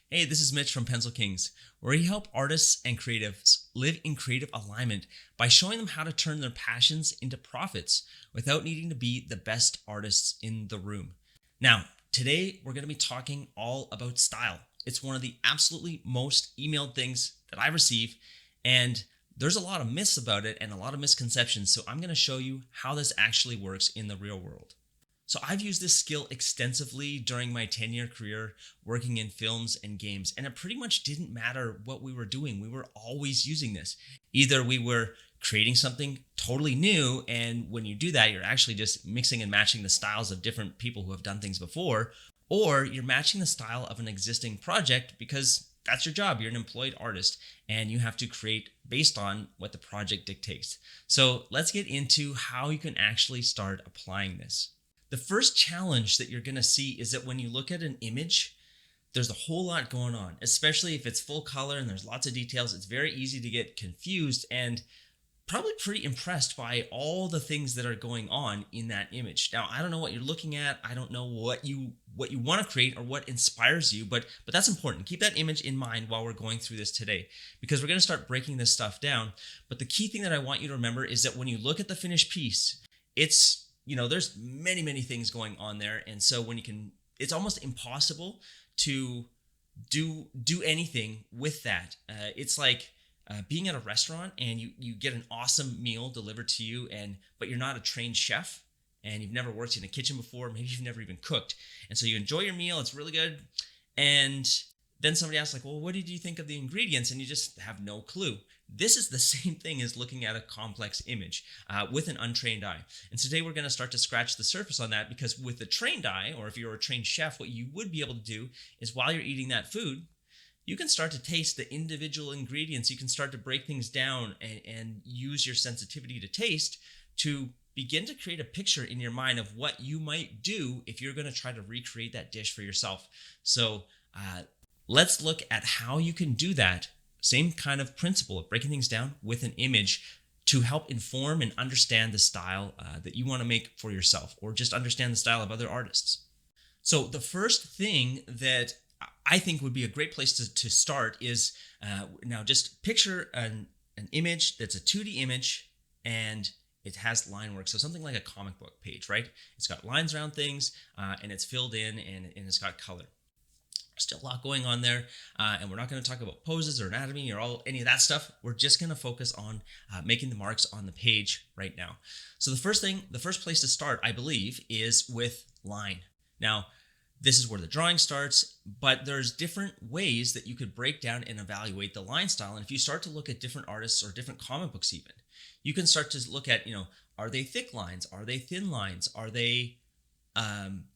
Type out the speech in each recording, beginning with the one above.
Hey, this is Mitch from Pencil Kings, where we help artists and creatives live in creative alignment by showing them how to turn their passions into profits without needing to be the best artists in the room. Now, today we're going to be talking all about style. It's one of the absolutely most emailed things that I receive, and there's a lot of myths about it and a lot of misconceptions. So I'm going to show you how this actually works in the real world. So I've used this skill extensively during my 10-year career working in films and games, and it pretty much didn't matter what we were doing. We were always using this. Either we were creating something totally new, and when you do that, you're actually just mixing and matching the styles of different people who have done things before, or you're matching the style of an existing project because that's your job. You're an employed artist, and you have to create based on what the project dictates. So let's get into how you can actually start applying this. The first challenge that you're going to see is that when you look at an image, there's a whole lot going on, especially if it's full color and there's lots of details. It's very easy to get confused and probably pretty impressed by all the things that are going on in that image. Now, I don't know what you're looking at. I don't know what you want to create or what inspires you, but that's important. Keep that image in mind while we're going through this today, because we're going to start breaking this stuff down. But the key thing that I want you to remember is that when you look at the finished piece, there's many things going on there. And so it's almost impossible to do anything with that. It's like being at a restaurant and you get an awesome meal delivered to you, but you're not a trained chef and you've never worked in a kitchen before. Maybe you've never even cooked. And so you enjoy your meal. It's really good. And then somebody asks well, what did you think of the ingredients? And you just have no clue. This is the same thing as looking at a complex image with an untrained eye. And today we're going to start to scratch the surface on that, because with a trained eye, or if you're a trained chef, what you would be able to do is while you're eating that food, you can start to taste the individual ingredients. You can start to break things down and use your sensitivity to taste to begin to create a picture in your mind of what you might do if you're going to try to recreate that dish for yourself. So let's look at how you can do that. Same kind of principle of breaking things down with an image to help inform and understand the style that you want to make for yourself, or just understand the style of other artists. So the first thing that I think would be a great place to start is now just picture an image that's a 2D image and it has line work. So something like a comic book page, right? It's got lines around things and it's filled in and it's got color. Still a lot going on there, and we're not going to talk about poses or anatomy or any of that stuff. We're just going to focus on making the marks on the page right now. So the first place to start, I believe, is with line. Now, this is where the drawing starts, but there's different ways that you could break down and evaluate the line style. And if you start to look at different artists or different comic books even, you can start to look at, are they thick lines? Are they thin lines? Are they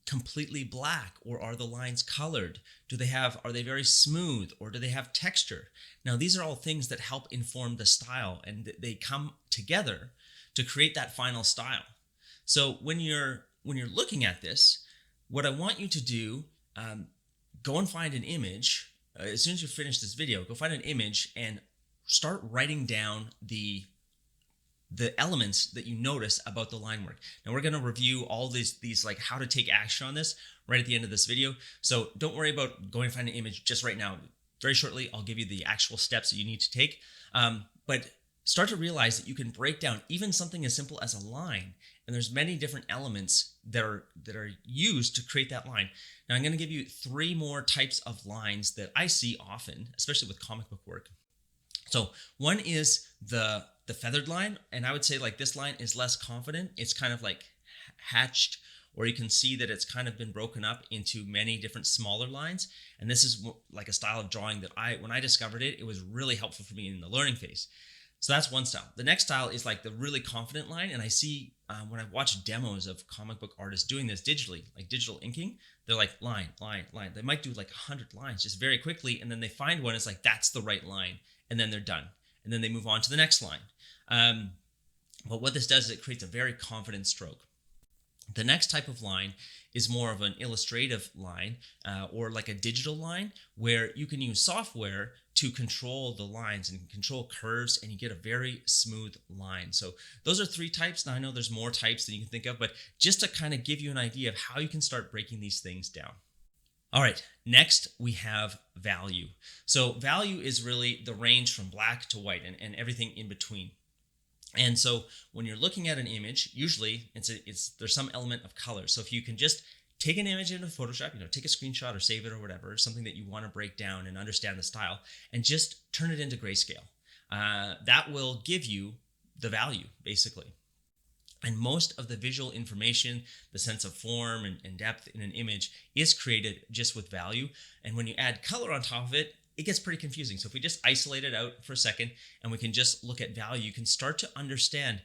completely black, or are the lines colored? Are they very smooth, or do they have texture? Now, these are all things that help inform the style, and they come together to create that final style. So when you're looking at this, what I want you to do, go and find an image. As soon as you finish this video, go find an image and start writing down the elements that you notice about the line work. Now we're going to review all these like how to take action on this right at the end of this video. So don't worry about going to find an image just right now. Very shortly, I'll give you the actual steps that you need to take. But start to realize that you can break down even something as simple as a line. And there's many different elements that are used to create that line. Now I'm going to give you 3 more types of lines that I see often, especially with comic book work. So one is the feathered line, and I would say like this line is less confident. It's kind of like hatched, or you can see that it's kind of been broken up into many different smaller lines. And this is like a style of drawing that when I discovered it was really helpful for me in the learning phase. So that's one style. The next style is like the really confident line, and I see when I watch demos of comic book artists doing this digitally, like digital inking, they're like line. They might do like 100 lines just very quickly, and then they find one, it's like that's the right line, and then they're done. And then they move on to the next line. But what this does is it creates a very confident stroke. The next type of line is more of an illustrative line or like a digital line, where you can use software to control the lines and control curves, and you get a very smooth line. So those are 3 types. Now I know there's more types than you can think of, but just to kind of give you an idea of how you can start breaking these things down. All right, next we have value. So value is really the range from black to white and everything in between. And so when you're looking at an image, usually there's some element of color. So if you can just take an image into Photoshop, take a screenshot or save it or whatever, something that you want to break down and understand the style, and just turn it into grayscale. That will give you the value, basically. And most of the visual information, the sense of form and depth in an image is created just with value. And when you add color on top of it, it gets pretty confusing. So if we just isolate it out for a second and we can just look at value, you can start to understand,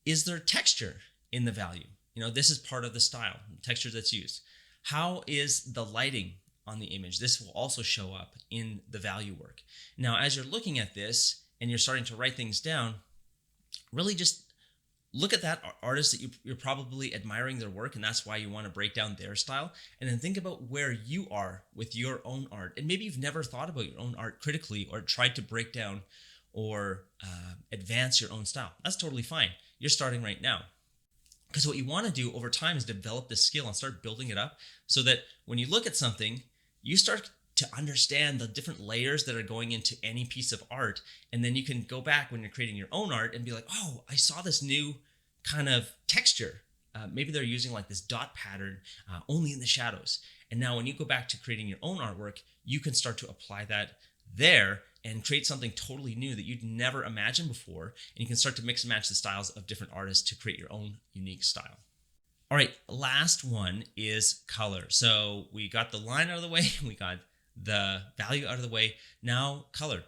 is there texture in the value? This is part of the style, the texture that's used. How is the lighting on the image? This will also show up in the value work. Now, as you're looking at this and you're starting to write things down, really just look at that artist that you're probably admiring their work, and that's why you want to break down their style. And then think about where you are with your own art. And maybe you've never thought about your own art critically or tried to break down or advance your own style. That's totally fine. You're starting right now. Because what you want to do over time is develop this skill and start building it up so that when you look at something, you start to understand the different layers that are going into any piece of art. And then you can go back when you're creating your own art and be like, oh, I saw this new kind of texture. Maybe they're using like this dot pattern only in the shadows. And now when you go back to creating your own artwork, you can start to apply that there and create something totally new that you'd never imagined before. And you can start to mix and match the styles of different artists to create your own unique style. All right, last one is color. So we got the line out of the way. We got the value out of the way. Now color.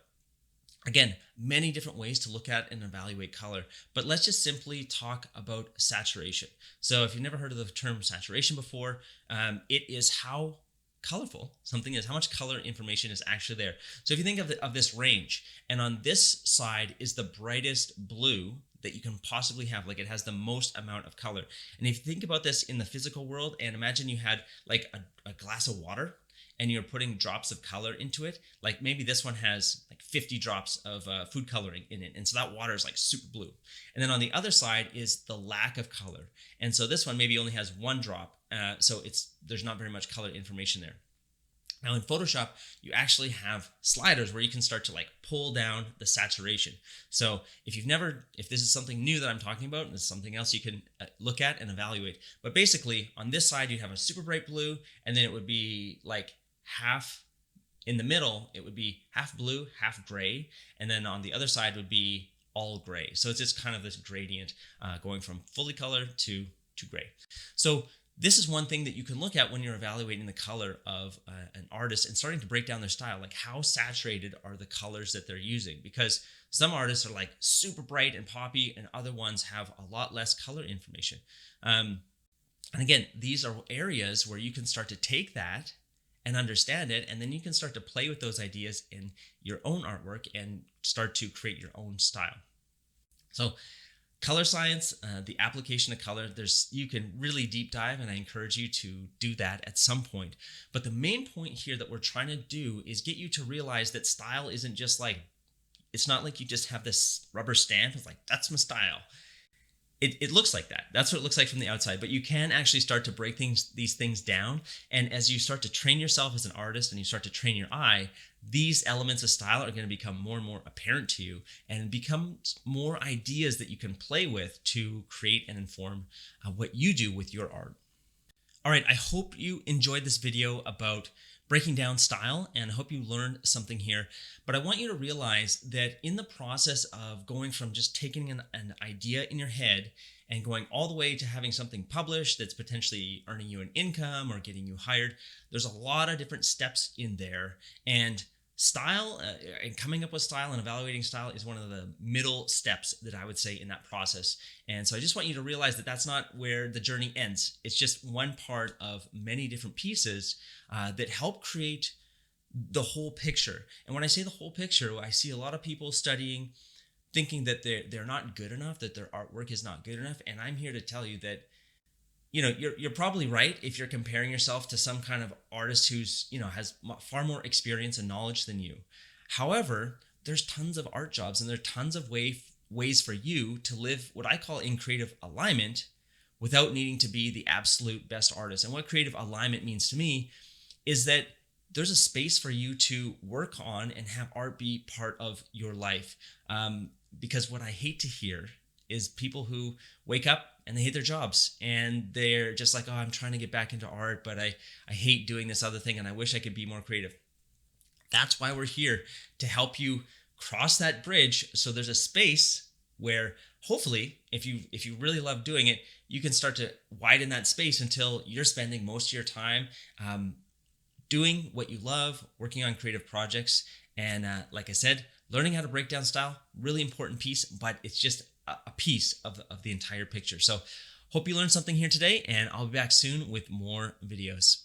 Again, many different ways to look at and evaluate color, but let's just simply talk about saturation. So if you've never heard of the term saturation before, it is how colorful something is, how much color information is actually there. So if you think of this range, and on this side is the brightest blue that you can possibly have, like it has the most amount of color. And if you think about this in the physical world, and imagine you had like a glass of water, and you're putting drops of color into it, like maybe this one has like 50 drops of food coloring in it. And so that water is like super blue. And then on the other side is the lack of color. And so this one maybe only has one drop. So there's not very much color information there. Now in Photoshop, you actually have sliders where you can start to like pull down the saturation. So if this is something new that I'm talking about, and this is something else you can look at and evaluate. But basically on this side, you'd have a super bright blue, and then it would be like half in the middle, it would be half blue, half gray. And then on the other side would be all gray. So it's just kind of this gradient going from fully colored to gray. So this is one thing that you can look at when you're evaluating the color of an artist and starting to break down their style. Like how saturated are the colors that they're using? Because some artists are like super bright and poppy, and other ones have a lot less color information. And again, these are areas where you can start to take that and understand it, and then you can start to play with those ideas in your own artwork and start to create your own style. So color science, the application of color, you can really deep dive, and I encourage you to do that at some point. But the main point here that we're trying to do is get you to realize that style isn't just like, it's not like you just have this rubber stamp. It's like, that's my style. It looks like that. That's what it looks like from the outside. But you can actually start to break these things down. And as you start to train yourself as an artist and you start to train your eye, these elements of style are going to become more and more apparent to you, and become more ideas that you can play with to create and inform what you do with your art. All right, I hope you enjoyed this video about breaking down style, and I hope you learned something here. But I want you to realize that in the process of going from just taking an idea in your head and going all the way to having something published that's potentially earning you an income or getting you hired, there's a lot of different steps in there. And style and coming up with style and evaluating style is one of the middle steps that I would say in that process. And so I just want you to realize that that's not where the journey ends. It's just one part of many different pieces that help create the whole picture. And when I say the whole picture, I see a lot of people studying, thinking that they're not good enough, that their artwork is not good enough. And I'm here to tell you that you're probably right if you're comparing yourself to some kind of artist who's, has far more experience and knowledge than you. However, there's tons of art jobs, and there are tons of ways for you to live what I call in creative alignment without needing to be the absolute best artist. And what creative alignment means to me is that there's a space for you to work on and have art be part of your life. Because what I hate to hear is people who wake up and they hate their jobs and they're just like, oh, I'm trying to get back into art, but I hate doing this other thing and I wish I could be more creative. That's why we're here, to help you cross that bridge so there's a space where hopefully if you really love doing it, you can start to widen that space until you're spending most of your time doing what you love, working on creative projects. And like I said, learning how to break down style, really important piece, but it's just a piece of the entire picture. So hope you learned something here today, and I'll be back soon with more videos.